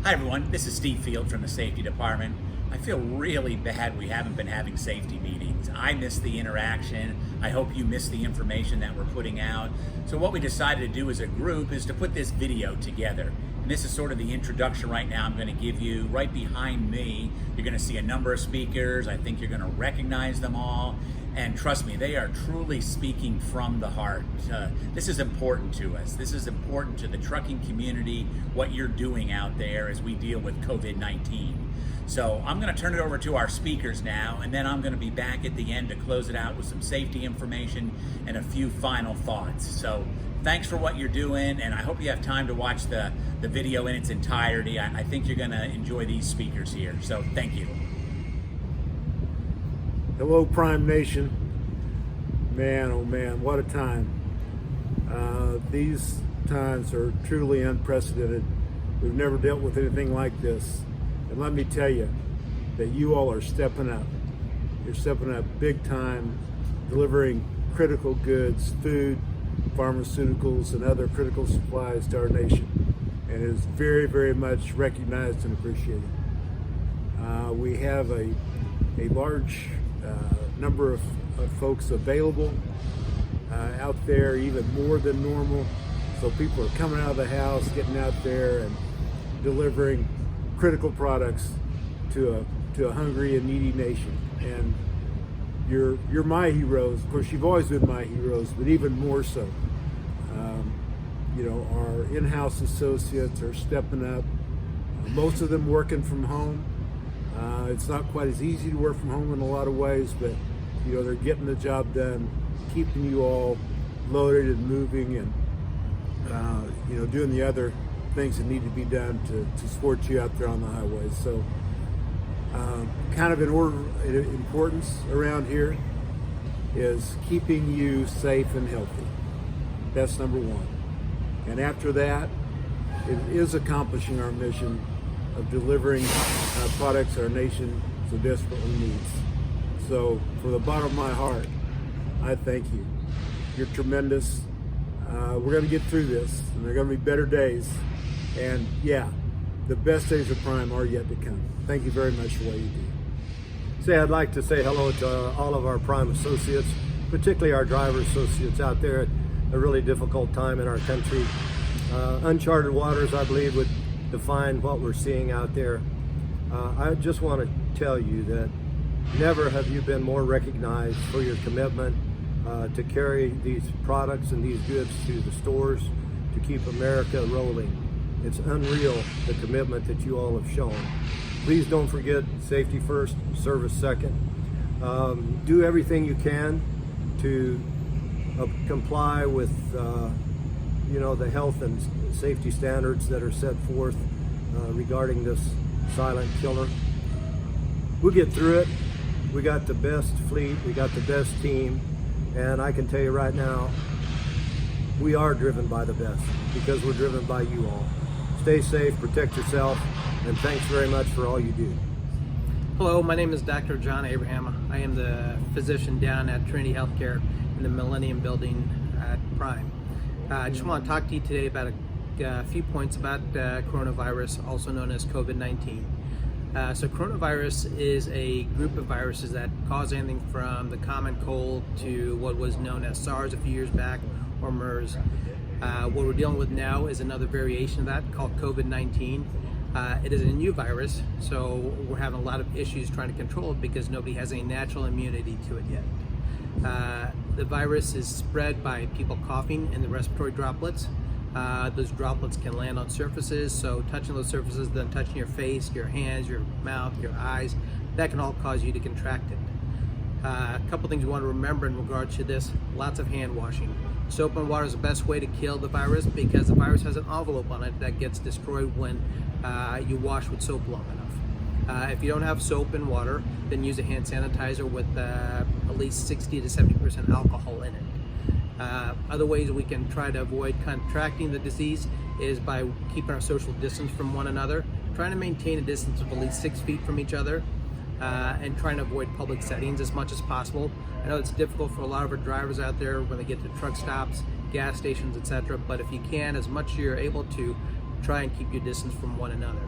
Hi everyone, this is Steve Field from the Safety Department. I feel really bad we haven't been having safety meetings. I miss the interaction. I hope you miss the information that we're putting out. So what we decided to do as a group is to put this video together. And this is sort of the introduction right now I'm going to give you. Right behind me, you're going to see a number of speakers. I think you're going to recognize them all. And trust me, they are truly speaking from the heart. This is important to us. This is important to the trucking community, what you're doing out there as we deal with COVID-19. So I'm going to turn it over to our speakers now, and then I'm going to be back at the end to close it out with some safety information and a few final thoughts. So thanks for what you're doing, and I hope you have time to watch the video in its entirety. I think you're going to enjoy these speakers here. So thank you. Hello, Prime Nation. Man, oh man, what a time. These times are truly unprecedented. We've never dealt with anything like this. And let me tell you that you all are stepping up. You're stepping up big time, delivering critical goods, food, pharmaceuticals, and other critical supplies to our nation. And it is very, very much recognized and appreciated. We have a large number of folks available out there, even more than normal. So people are coming out of the house, getting out there and delivering critical products to a hungry and needy nation. And you're my heroes. Of course, you've always been my heroes, but even more so. Our in-house associates are stepping up. Most of them working from home. It's not quite as easy to work from home in a lot of ways, but they're getting the job done, keeping you all loaded and moving, and doing the other things that need to be done to support you out there on the highways. So kind of in order of importance around here is keeping you safe and healthy. That's number one. And after that, it is accomplishing our mission of delivering products our nation so desperately needs. So from the bottom of my heart, I thank you. You're tremendous. We're going to get through this, and there are going to be better days. And yeah, the best days of Prime are yet to come. Thank you very much for what you do. I'd like to say hello to all of our Prime associates, particularly our driver associates out there at a really difficult time in our country. Uncharted waters, I believe, would define what we're seeing out there. I just want to tell you that never have you been more recognized for your commitment to carry these products and these goods to the stores to keep America rolling. It's unreal, the commitment that you all have shown. Please don't forget safety first, service second. Do everything you can to comply with the health and safety standards that are set forth regarding this silent killer. We'll get through it. We got the best fleet, we got the best team, and I can tell you right now, we are driven by the best because we're driven by you all. Stay safe, protect yourself, and thanks very much for all you do. Hello, my name is Dr. John Abraham. I am the physician down at Trinity Healthcare in the Millennium Building at Prime. I just want to talk to you today about a few points about coronavirus, also known as COVID-19. So coronavirus is a group of viruses that cause anything from the common cold to what was known as SARS a few years back, or MERS. What we're dealing with now is another variation of that called COVID-19. It is a new virus, so we're having a lot of issues trying to control it because nobody has any natural immunity to it yet. The virus is spread by people coughing in the respiratory droplets. Those droplets can land on surfaces, so touching those surfaces, then touching your face, your hands, your mouth, your eyes, that can all cause you to contract it. A couple things you want to remember in regards to this: lots of hand washing. Soap and water is the best way to kill the virus because the virus has an envelope on it that gets destroyed when you wash with soap long enough. If you don't have soap and water, then use a hand sanitizer with at least 60 to 70% alcohol in it. Other ways we can try to avoid contracting the disease is by keeping our social distance from one another, trying to maintain a distance of at least 6 feet from each other, and trying to avoid public settings as much as possible. I know it's difficult for a lot of our drivers out there when they get to truck stops, gas stations, etc. But if you can, as much as you're able to, try and keep your distance from one another.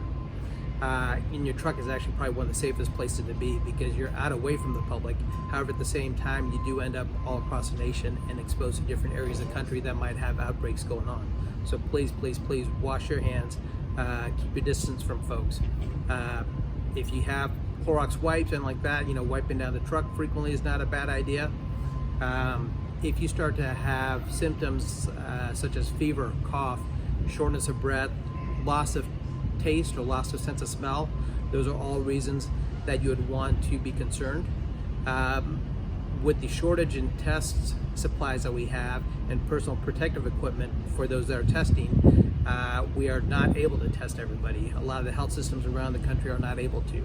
in your truck is actually probably one of the safest places to be because you're out away from the public. However, at the same time, you do end up all across the nation and exposed to different areas of the country that might have outbreaks going on. So please, please, please wash your hands. Keep your distance from folks. If you have Clorox wipes and like that, wiping down the truck frequently is not a bad idea. If you start to have symptoms such as fever, cough, shortness of breath, loss of taste or loss of sense of smell, those are all reasons that you would want to be concerned. With the shortage in test supplies that we have and personal protective equipment for those that are testing, we are not able to test everybody. A lot of the health systems around the country are not able to.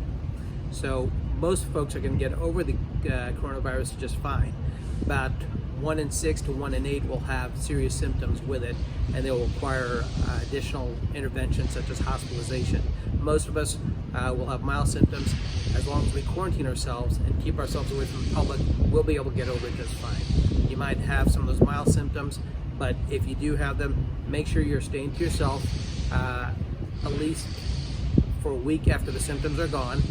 So most folks are going to get over the coronavirus just fine. About 1 in 6 to 1 in 8 will have serious symptoms with it, and they will require additional intervention such as hospitalization. Most of us will have mild symptoms. As long as we quarantine ourselves and keep ourselves away from the public, we'll be able to get over it just fine. You might have some of those mild symptoms, but if you do have them, make sure you're staying to yourself at least for a week after the symptoms are gone.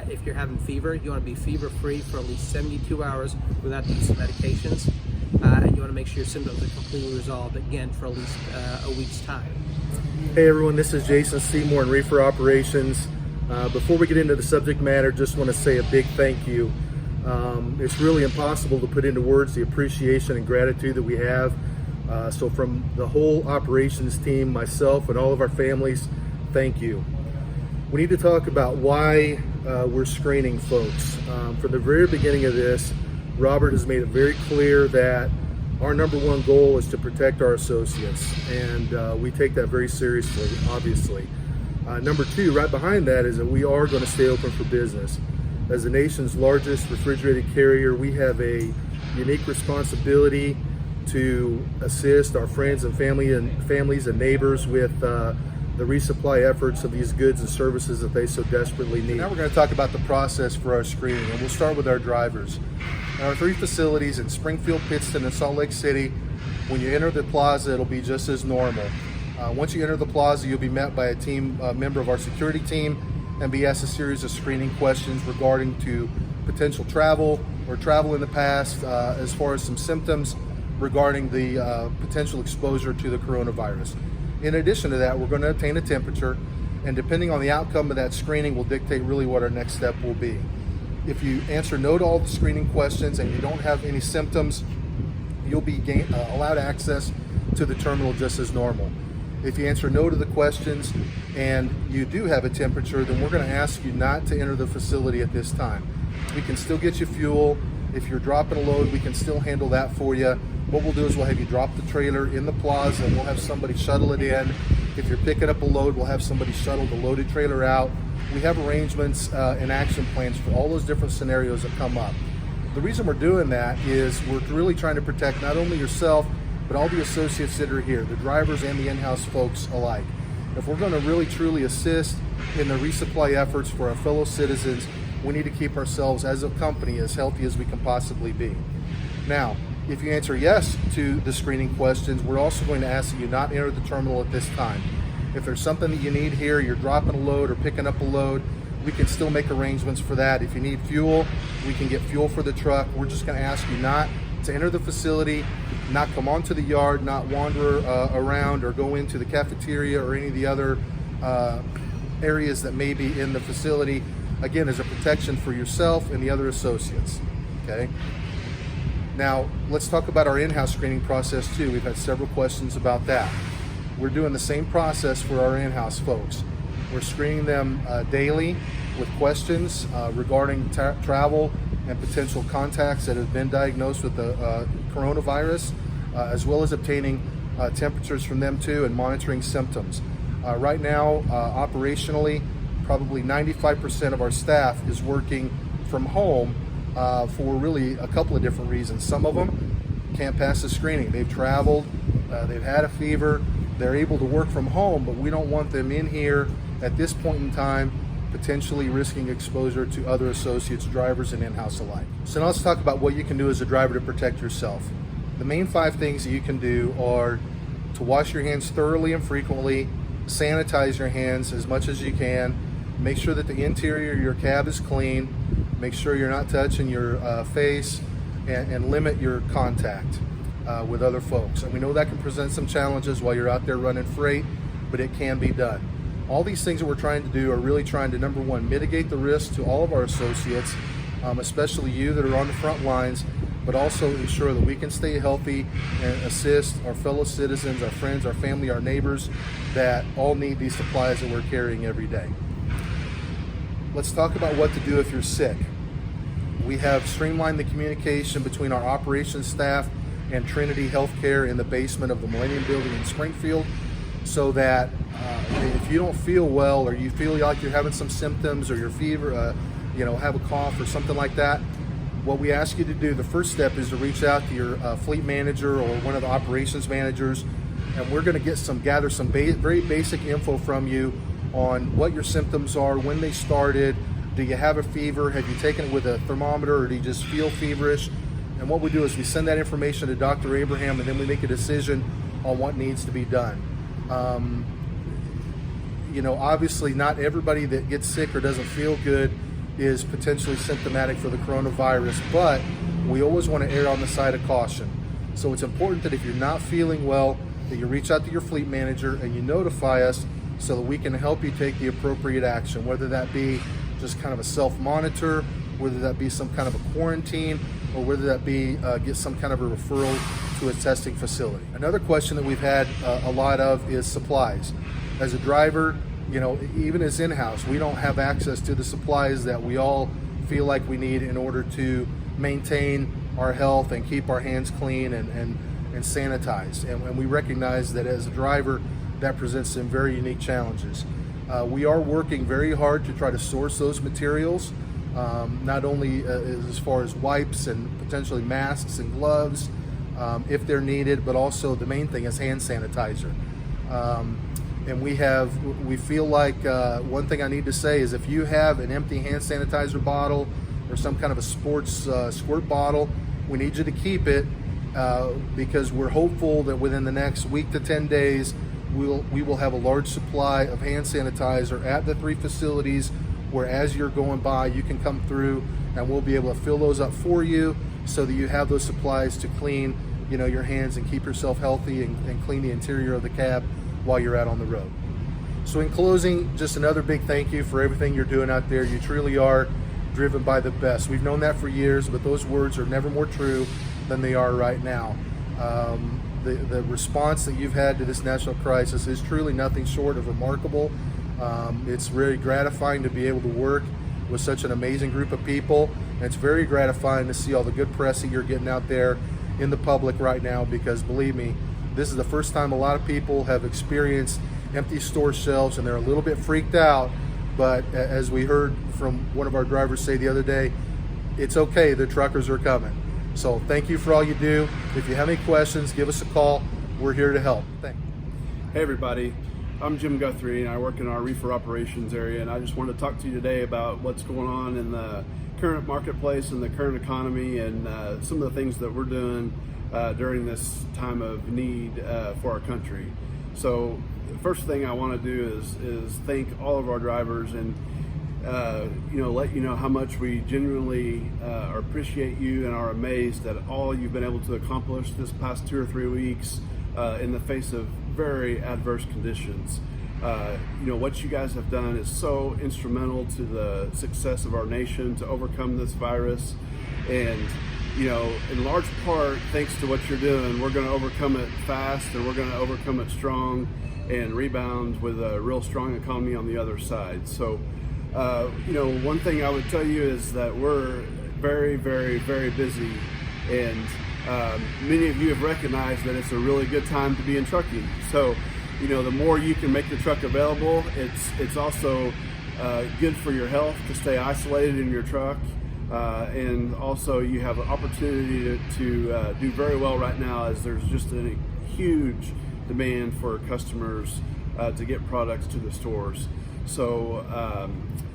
If you're having fever, you want to be fever-free for at least 72 hours without the use of medications. And you want to make sure your symptoms are completely resolved, again, for at least a week's time. Hey everyone, this is Jason Seymour in Reefer Operations. Before we get into the subject matter, just want to say a big thank you. It's really impossible to put into words the appreciation and gratitude that we have. So from the whole operations team, myself and all of our families, thank you. We need to talk about why we're screening folks. From the very beginning of this, Robert has made it very clear that our number one goal is to protect our associates, and we take that very seriously, obviously. Number two, right behind that, is that we are going to stay open for business. As the nation's largest refrigerated carrier, we have a unique responsibility to assist our friends and families and neighbors with the resupply efforts of these goods and services that they so desperately need. Now we're going to talk about the process for our screening, and we'll start with our drivers. In our 3 facilities in Springfield, Pittston, and Salt Lake City, when you enter the plaza, it'll be just as normal. Once you enter the plaza, you'll be met by a member of our security team and be asked a series of screening questions regarding to potential travel or travel in the past, as far as some symptoms regarding the potential exposure to the coronavirus. In addition to that, we're going to obtain a temperature, and depending on the outcome of that screening will dictate really what our next step will be. If you answer no to all the screening questions and you don't have any symptoms, you'll be allowed access to the terminal just as normal. If you answer no to the questions and you do have a temperature, then we're going to ask you not to enter the facility at this time. We can still get you fuel. If you're dropping a load, we can still handle that for you. What we'll do is we'll have you drop the trailer in the plaza and we'll have somebody shuttle it in. If you're picking up a load, we'll have somebody shuttle the loaded trailer out. We have arrangements and action plans for all those different scenarios that come up. The reason we're doing that is we're really trying to protect not only yourself, but all the associates that are here, the drivers and the in-house folks alike. If we're going to really truly assist in the resupply efforts for our fellow citizens, we need to keep ourselves as a company as healthy as we can possibly be. Now, if you answer yes to the screening questions, we're also going to ask that you not enter the terminal at this time. If there's something that you need here, you're dropping a load or picking up a load, we can still make arrangements for that. If you need fuel, we can get fuel for the truck. We're just going to ask you not to enter the facility, not come onto the yard, not wander around or go into the cafeteria or any of the other areas that may be in the facility, again, as a protection for yourself and the other associates, okay? Now, let's talk about our in-house screening process too. We've had several questions about that. We're doing the same process for our in-house folks. We're screening them daily with questions regarding travel and potential contacts that have been diagnosed with the coronavirus, as well as obtaining temperatures from them too and monitoring symptoms. Right now, operationally, probably 95% of our staff is working from home for really a couple of different reasons. Some of them can't pass the screening. They've traveled, they've had a fever, they're able to work from home, but we don't want them in here at this point in time potentially risking exposure to other associates, drivers, and in-house alike. So now let's talk about what you can do as a driver to protect yourself. The main 5 things that you can do are to wash your hands thoroughly and frequently, sanitize your hands as much as you can. Make sure that the interior of your cab is clean. Make sure you're not touching your face, and limit your contact with other folks. And we know that can present some challenges while you're out there running freight, but it can be done. All these things that we're trying to do are really trying to, number one, mitigate the risk to all of our associates, especially you that are on the front lines, but also ensure that we can stay healthy and assist our fellow citizens, our friends, our family, our neighbors that all need these supplies that we're carrying every day. Let's talk about what to do if you're sick. We have streamlined the communication between our operations staff and Trinity Healthcare in the basement of the Millennium Building in Springfield, so that if you don't feel well, or you feel like you're having some symptoms, or your fever, have a cough or something like that, what we ask you to do, the first step is to reach out to your fleet manager or one of the operations managers, and we're going to gather some very basic info from you on what your symptoms are, when they started. Do you have a fever? Have you taken it with a thermometer, or do you just feel feverish? And what we do is we send that information to Dr. Abraham, and then we make a decision on what needs to be done. Obviously not everybody that gets sick or doesn't feel good is potentially symptomatic for the coronavirus, but we always want to err on the side of caution. So it's important that if you're not feeling well, that you reach out to your fleet manager and you notify us so that we can help you take the appropriate action, whether that be just kind of a self-monitor, whether that be some kind of a quarantine, or whether that be get some kind of a referral to a testing facility. Another question that we've had a lot of is supplies. As a driver, even as in-house, we don't have access to the supplies that we all feel like we need in order to maintain our health and keep our hands clean and sanitized. And we recognize that as a driver, that presents some very unique challenges. We are working very hard to try to source those materials, not only as far as wipes and potentially masks and gloves if they're needed, but also the main thing is hand sanitizer. And we feel like one thing I need to say is if you have an empty hand sanitizer bottle or some kind of a sports squirt bottle, we need you to keep it because we're hopeful that within the next week to 10 days, we will have a large supply of hand sanitizer at the 3 facilities where as you're going by, you can come through and we'll be able to fill those up for you so that you have those supplies to clean your hands and keep yourself healthy and clean the interior of the cab while you're out on the road. So in closing, just another big thank you for everything you're doing out there. You truly are driven by the best. We've known that for years, but those words are never more true than they are right now. The response that you've had to this national crisis is truly nothing short of remarkable. It's very gratifying to be able to work with such an amazing group of people. And it's very gratifying to see all the good press that you're getting out there in the public right now, because believe me, this is the first time a lot of people have experienced empty store shelves and they're a little bit freaked out. But as we heard from one of our drivers say the other day, it's okay, the truckers are coming. So thank you for all you do. If you have any questions, give us a call. We're here to help. Thanks. Hey everybody, I'm Jim Guthrie and I work in our Reefer operations area, and I just wanted to talk to you today about what's going on in the current marketplace and the current economy, and some of the things that we're doing during this time of need for our country. So the first thing I want to do is thank all of our drivers and let you know how much we genuinely appreciate you and are amazed at all you've been able to accomplish this past 2 or 3 weeks in the face of very adverse conditions. What you guys have done is so instrumental to the success of our nation to overcome this virus, and in large part thanks to what you're doing, we're going to overcome it fast, and we're going to overcome it strong and rebound with a real strong economy on the other side. So one thing I would tell you is that we're very, very, very busy, and many of you have recognized that it's a really good time to be in trucking. So the more you can make the truck available, it's also good for your health to stay isolated in your truck, and also you have an opportunity to do very well right now, as there's just a huge demand for customers to get products to the stores. So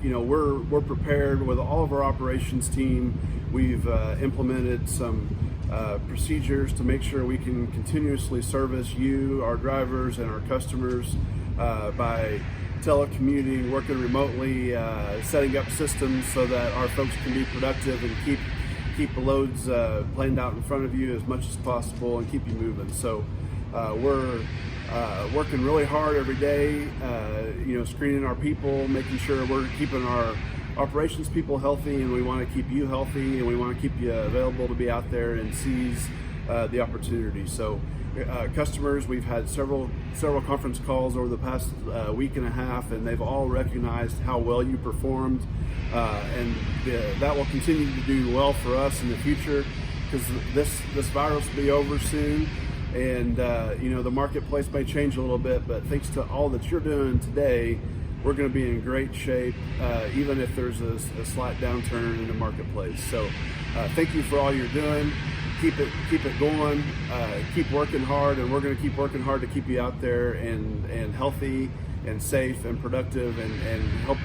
we're prepared with all of our operations team. We've implemented some procedures to make sure we can continuously service you, our drivers, and our customers by telecommuting, working remotely, setting up systems so that our folks can be productive and keep the loads planned out in front of you as much as possible and keep you moving. So we're working really hard every day, screening our people, making sure we're keeping our operations people healthy, and we want to keep you healthy, and we want to keep you available to be out there and seize the opportunity. So customers, we've had several conference calls over the past week and a half, and they've all recognized how well you performed, and that will continue to do well for us in the future, because this virus will be over soon, and the marketplace may change a little bit, but thanks to all that you're doing today, we're going to be in great shape, even if there's a slight downturn in the marketplace. So thank you for all you're doing. Keep it going. Keep working hard, and we're going to keep working hard to keep you out there and healthy and safe and productive, and help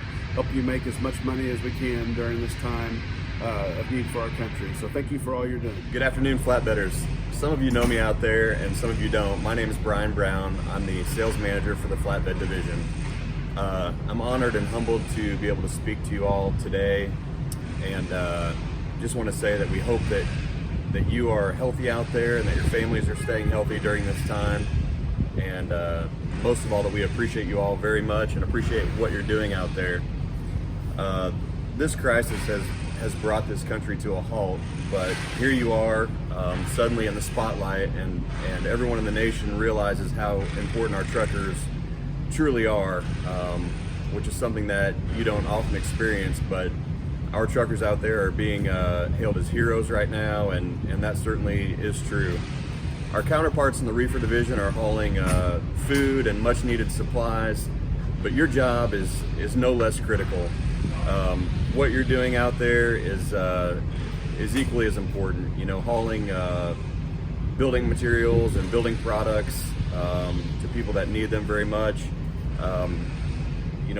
you make as much money as we can during this time of need for our country. So thank you for all you're doing. Good afternoon, Flatbedders. Some of you know me out there, and some of you don't. My name is Brian Brown. I'm the sales manager for the Flatbed division. I'm honored and humbled to be able to speak to you all today, and just want to say that we hope that you are healthy out there and that your families are staying healthy during this time, and most of all that we appreciate you all very much and appreciate what you're doing out there. This crisis has brought this country to a halt, but here you are suddenly in the spotlight, and everyone in the nation realizes how important our truckers truly are, which is something that you don't often experience, but our truckers out there are being hailed as heroes right now, and that certainly is true. Our counterparts in the Reefer division are hauling food and much needed supplies, but your job is no less critical. What you're doing out there is equally as important. Hauling building materials and building products to people that need them very much.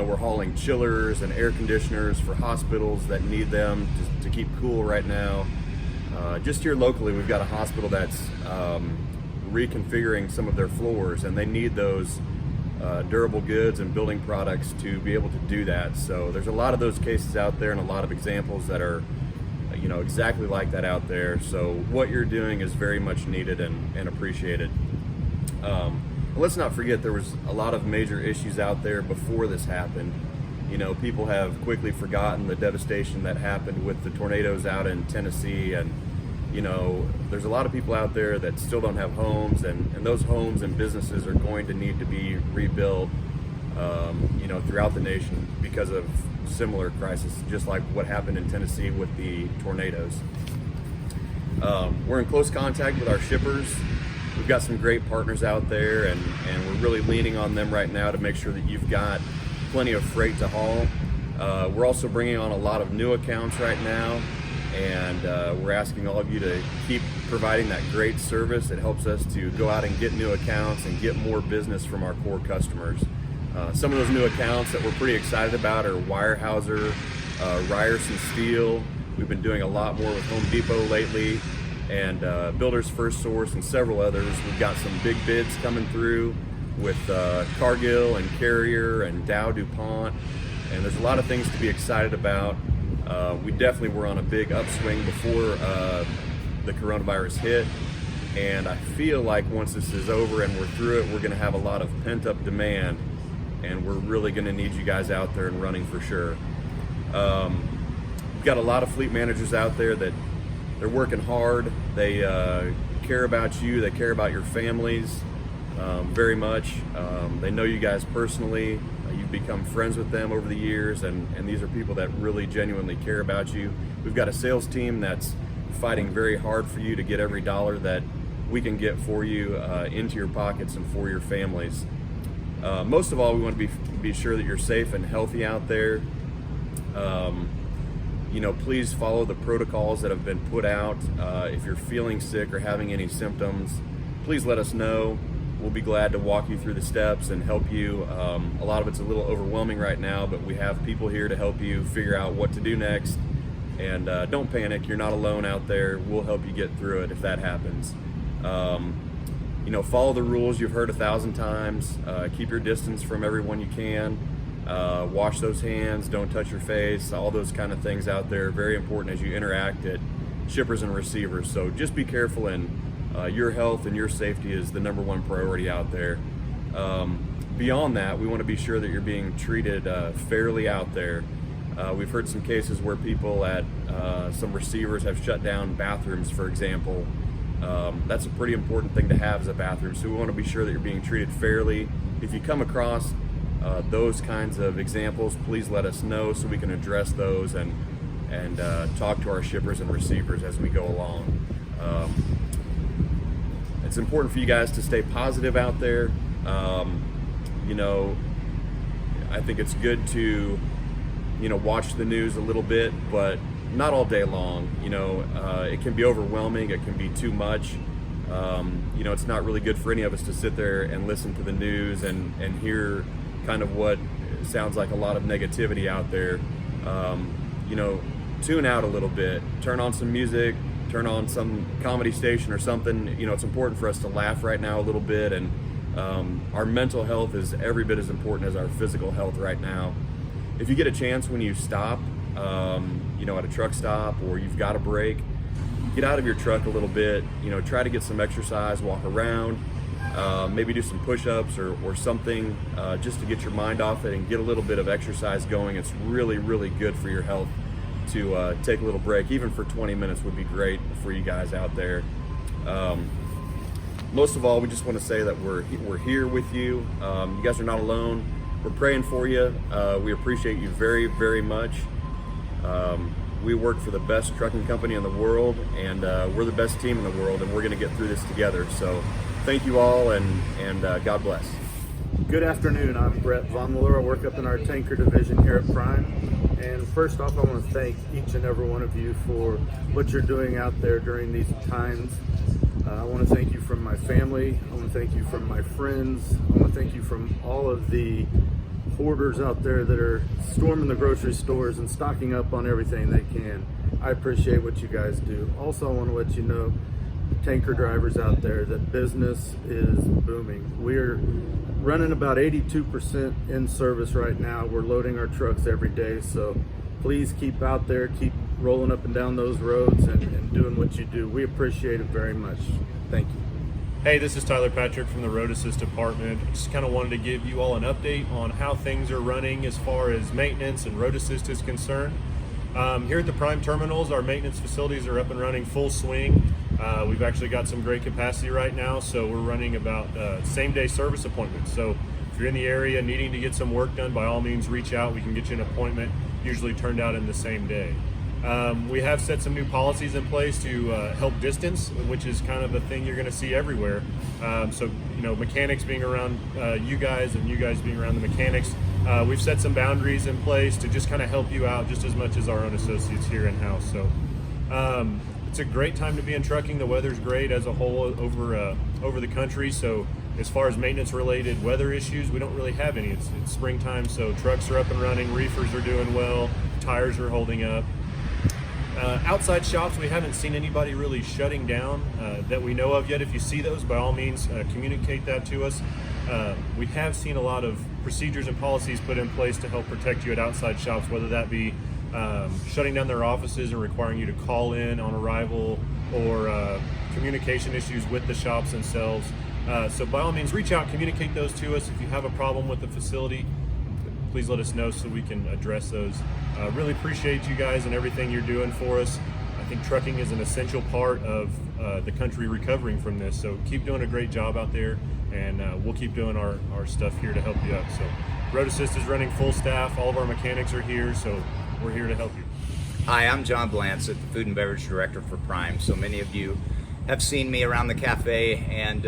We're hauling chillers and air conditioners for hospitals that need them to keep cool right now. Just here locally, we've got a hospital that's reconfiguring some of their floors, and they need those durable goods and building products to be able to do that. So there's a lot of those cases out there, and a lot of examples that are exactly like that out there. So what you're doing is very much needed and appreciated. Let's not forget there was a lot of major issues out there before this happened. People have quickly forgotten the devastation that happened with the tornadoes out in Tennessee, and there's a lot of people out there that still don't have homes, and those homes and businesses are going to need to be rebuilt throughout the nation because of similar crises, just like what happened in Tennessee with the tornadoes. We're in close contact with our shippers. We've got some great partners out there, and we're really leaning on them right now to make sure that you've got plenty of freight to haul. We're also bringing on a lot of new accounts right now, and we're asking all of you to keep providing that great service. It helps us to go out and get new accounts and get more business from our core customers. Some of those new accounts that we're pretty excited about are Weyerhaeuser, Ryerson Steel. We've been doing a lot more with Home Depot lately, and Builders First Source and several others. We've got some big bids coming through with Cargill and Carrier and Dow DuPont, and there's a lot of things to be excited about. We definitely were on a big upswing before the coronavirus hit, and I feel like once this is over and we're through it, we're going to have a lot of pent-up demand, and we're really going to need you guys out there and running for sure. We've got a lot of fleet managers out there that they're working hard. They care about you. They care about your families very much. They know you guys personally. You've become friends with them over the years, and these are people that really genuinely care about you. We've got a sales team that's fighting very hard for you to get every dollar that we can get for you into your pockets and for your families. Most of all, we want to be sure that you're safe and healthy out there. Please follow the protocols that have been put out. If you're feeling sick or having any symptoms, please let us know. We'll be glad to walk you through the steps and help you. A lot of it's a little overwhelming right now, but we have people here to help you figure out what to do next. And don't panic, you're not alone out there. We'll help you get through it if that happens. follow the rules you've heard 1,000 times. Keep your distance from everyone you can. Wash those hands, don't touch your face, all those kind of things out there, very important as you interact at shippers and receivers. So just be careful, and your health and your safety is the number one priority out there. Beyond that, we want to be sure that you're being treated fairly out there. We've heard some cases where people at some receivers have shut down bathrooms, for example. That's a pretty important thing to have as a bathroom, so we want to be sure that you're being treated fairly. If you come across those kinds of examples, please let us know so we can address those and talk to our shippers and receivers as we go along. It's important for you guys to stay positive out there. I think it's good to watch the news a little bit, but not all day long. It can be overwhelming, it can be too much. It's not really good for any of us to sit there and listen to the news and hear kind of what sounds like a lot of negativity out there. Tune out a little bit, turn on some music, turn on some comedy station or something. It's important for us to laugh right now a little bit, and our mental health is every bit as important as our physical health right now. If you get a chance when you stop, at a truck stop, or you've got a break, get out of your truck a little bit, try to get some exercise, walk around, maybe do some push-ups or something, just to get your mind off it and get a little bit of exercise going. It's really, really good for your health to take a little break. Even for 20 minutes would be great for you guys out there. Most of all, we just want to say that we're here with you. You guys are not alone. We're praying for you. We appreciate you very, very much. We work for the best trucking company in the world, and we're the best team in the world, and we're going to get through this together. So thank you all, and God bless. Good afternoon. I'm Brett Von Mueller. I work up in our tanker division here at Prime. And first off, I want to thank each and every one of you for what you're doing out there during these times. I want to thank you from my family. I want to thank you from my friends. I want to thank you from all of the hoarders out there that are storming the grocery stores and stocking up on everything they can. I appreciate what you guys do. Also, I want to let you know, tanker drivers out there, that business is booming. We're running about 82% in service right now. We're loading our trucks every day, so please keep out there, keep rolling up and down those roads and doing what you do. We appreciate it very much. Thank you. Hey, this is Tyler Patrick from the Road Assist Department. Just kind of wanted to give you all an update on how things are running as far as maintenance and Road Assist is concerned. Here at the Prime Terminals, our maintenance facilities are up and running full swing. We've actually got some great capacity right now, so we're running about same-day service appointments. So if you're in the area needing to get some work done, by all means reach out. We can get you an appointment, usually turned out in the same day. We have set some new policies in place to help distance, which is kind of a thing you're going to see everywhere. So, mechanics being around you guys and you guys being around the mechanics. We've set some boundaries in place to just kind of help you out just as much as our own associates here in-house. So it's a great time to be in trucking. The weather's great as a whole over the country. So as far as maintenance related weather issues, we don't really have any. It's springtime, so trucks are up and running, reefers are doing well, tires are holding up. Outside shops, we haven't seen anybody really shutting down that we know of yet. If you see those, by all means, communicate that to us. We have seen a lot of procedures and policies put in place to help protect you at outside shops, whether that be shutting down their offices and requiring you to call in on arrival, or communication issues with the shops themselves. So by all means, reach out, communicate those to us. If you have a problem with the facility, please let us know so we can address those. Really appreciate you guys and everything you're doing for us. I think trucking is an essential part of the country recovering from this. So keep doing a great job out there, and we'll keep doing our stuff here to help you out. So Road Assist is running full staff. All of our mechanics are here, so we're here to help you. Hi, I'm John Blansett, the Food and Beverage Director for Prime. So many of you have seen me around the cafe and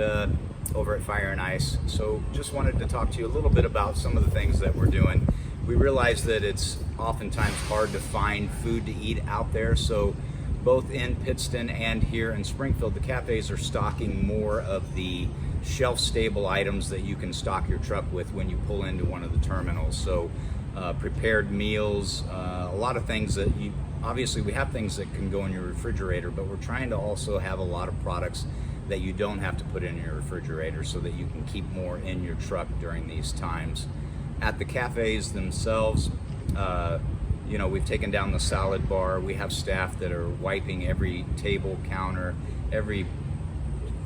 over at Fire and Ice. So just wanted to talk to you a little bit about some of the things that we're doing. We realize that it's oftentimes hard to find food to eat out there. So both in Pittston and here in Springfield, the cafes are stocking more of the shelf-stable items that you can stock your truck with when you pull into one of the terminals. So prepared meals, a lot of things that obviously we have things that can go in your refrigerator, but we're trying to also have a lot of products that you don't have to put in your refrigerator so that you can keep more in your truck during these times. At the cafes themselves, we've taken down the salad bar. We have staff that are wiping every table, counter, every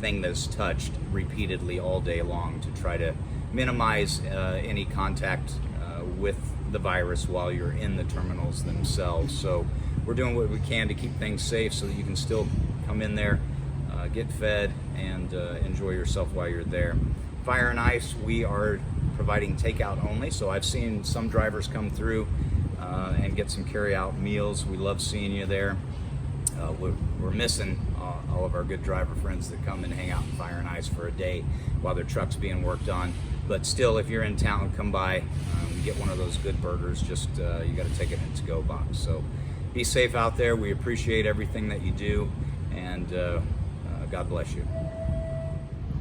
thing that's touched repeatedly all day long to try to minimize any contact with the virus while you're in the terminals themselves. So we're doing what we can to keep things safe so that you can still come in there, get fed, and enjoy yourself while you're there. Fire and Ice, we are providing takeout only, so I've seen some drivers come through and get some carry-out meals. We love seeing you there. We're missing all of our good driver friends that come and hang out in Fire and Ice for a day while their truck's being worked on. But still, if you're in town, come by, get one of those good burgers. Just you got to take it in a to-go box. So be safe out there. We appreciate everything that you do, and God bless you.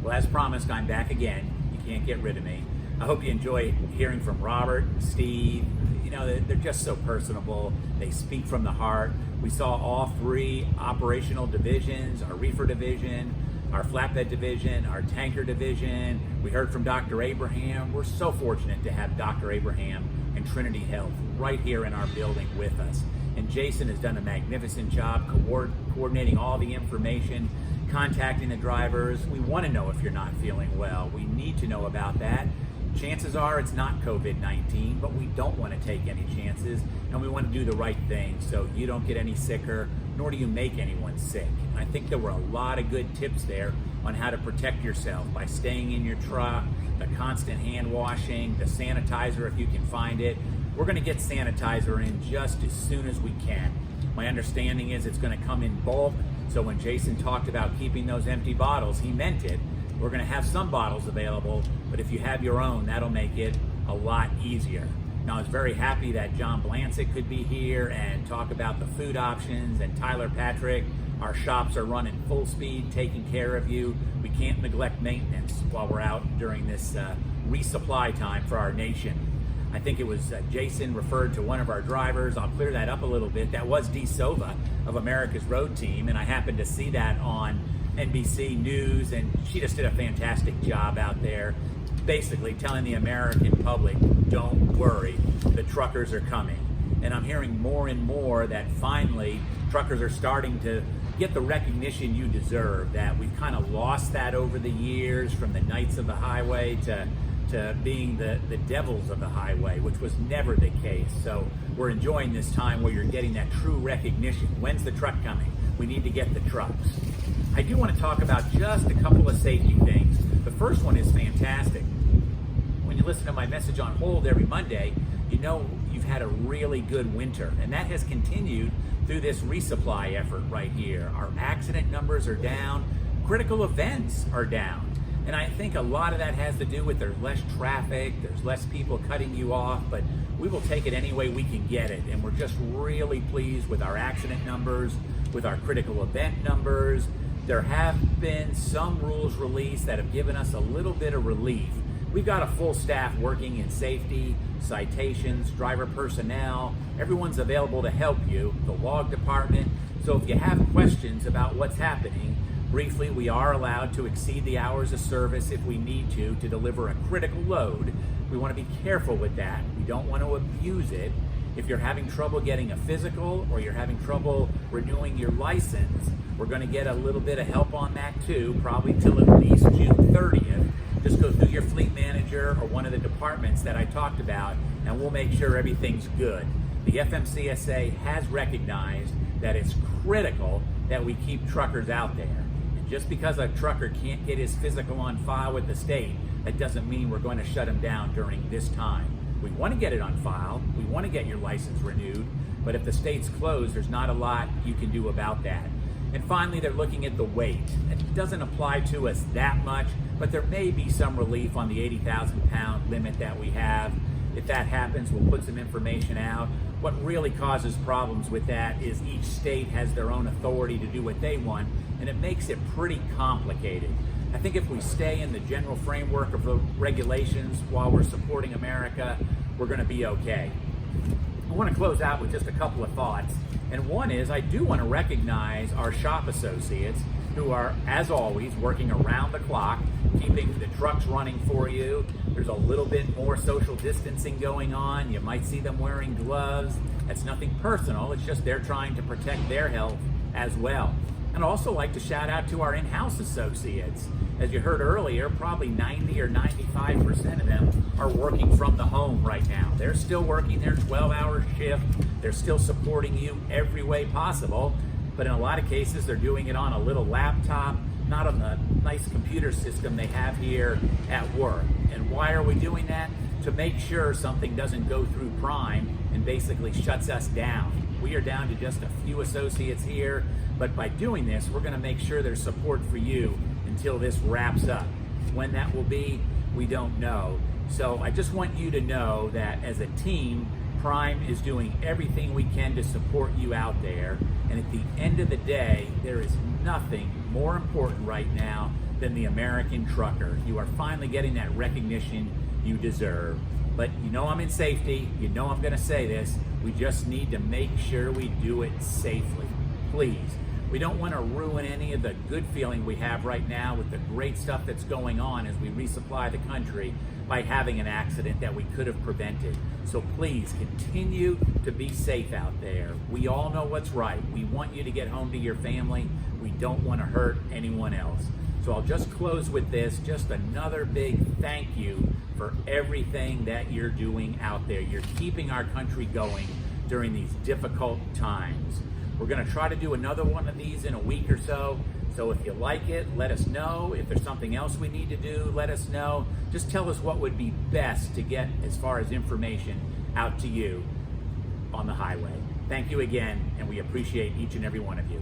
Well, as promised, I'm back again. You can't get rid of me. I hope you enjoy hearing from Robert and Steve. They're just so personable. They speak from the heart. We saw all three operational divisions, our Reefer division, our Flatbed division, our Tanker division. We heard from Dr. Abraham. We're so fortunate to have Dr. Abraham and Trinity Health right here in our building with us. And Jason has done a magnificent job coordinating all the information, contacting the drivers. We want to know if you're not feeling well. We need to know about that. Chances are it's not COVID-19, but we don't want to take any chances, and we want to do the right thing so you don't get any sicker, nor do you make anyone sick. And I think there were a lot of good tips there on how to protect yourself by staying in your truck, the constant hand washing, the sanitizer if you can find it. We're going to get sanitizer in just as soon as we can. My understanding is it's going to come in bulk, so when Jason talked about keeping those empty bottles, he meant it. We're going to have some bottles available, but if you have your own, that'll make it a lot easier. Now, I was very happy that John Blancett could be here and talk about the food options, and Tyler Patrick. Our shops are running full speed, taking care of you. We can't neglect maintenance while we're out during this resupply time for our nation. I think it was Jason referred to one of our drivers. I'll clear that up a little bit. That was Dee Sova of America's Road Team, and I happened to see that on NBC News, and she just did a fantastic job out there, basically telling the American public, don't worry, the truckers are coming. And I'm hearing more and more that finally truckers are starting to get the recognition you deserve, that we've kind of lost that over the years, from the knights of the highway to being the devils of the highway, which was never the case. So we're enjoying this time where you're getting that true recognition. When's the truck coming? We need to get the trucks. I do want to talk about just a couple of safety things. The first one is fantastic. When you listen to my message on hold every Monday, you know you've had a really good winter, and that has continued through this resupply effort right here. Our accident numbers are down, critical events are down, and I think a lot of that has to do with there's less traffic, there's less people cutting you off, but we will take it any way we can get it, and we're just really pleased with our accident numbers, with our critical event numbers. There have been some rules released that have given us a little bit of relief. We've got a full staff working in safety, citations, driver personnel. Everyone's available to help you, the log department. So if you have questions about what's happening, briefly, we are allowed to exceed the hours of service if we need to deliver a critical load. We want to be careful with that. We don't want to abuse it. If you're having trouble getting a physical or you're having trouble renewing your license, we're going to get a little bit of help on that too, probably till at least June 30th. Just go through your fleet manager or one of the departments that I talked about, and we'll make sure everything's good. The FMCSA has recognized that it's critical that we keep truckers out there. And just because a trucker can't get his physical on file with the state, that doesn't mean we're going to shut him down during this time. We want to get it on file. We want to get your license renewed. But if the state's closed, there's not a lot you can do about that. And finally, they're looking at the weight. It doesn't apply to us that much, but there may be some relief on the 80,000 pound limit that we have. If that happens, we'll put some information out. What really causes problems with that is each state has their own authority to do what they want, and it makes it pretty complicated. I think if we stay in the general framework of the regulations while we're supporting America, we're going to be okay. I want to close out with just a couple of thoughts. And one is, I do want to recognize our shop associates. who are, as always, working around the clock, keeping the trucks running for you. There's a little bit more social distancing going on. You might see them wearing gloves. That's nothing personal. It's just they're trying to protect their health as well. And I'd also like to shout out to our in-house associates. As you heard earlier, probably 90 or 95% of them are working from the home right now. They're still working their 12-hour shift. They're still supporting you every way possible. But in a lot of cases, they're doing it on a little laptop, not on the nice computer system they have here at work. And why are we doing that? To make sure something doesn't go through Prime and basically shuts us down. We are down to just a few associates here, but by doing this, we're going to make sure there's support for you until this wraps up. When that will be, we don't know. So I just want you to know that as a team, Prime is doing everything we can to support you out there. And at the end of the day, there is nothing more important right now than the American trucker. You are finally getting that recognition you deserve. But you know I'm in safety. You know I'm going to say this. We just need to make sure we do it safely. Please. We don't want to ruin any of the good feeling we have right now with the great stuff that's going on as we resupply the country by having an accident that we could have prevented. So please continue to be safe out there. We all know what's right. We want you to get home to your family. We don't want to hurt anyone else. So I'll just close with this, just another big thank you for everything that you're doing out there. You're keeping our country going during these difficult times. We're going to try to do another one of these in a week or so. So if you like it, let us know. If there's something else we need to do, let us know. Just tell us what would be best to get as far as information out to you on the highway. Thank you again, and we appreciate each and every one of you.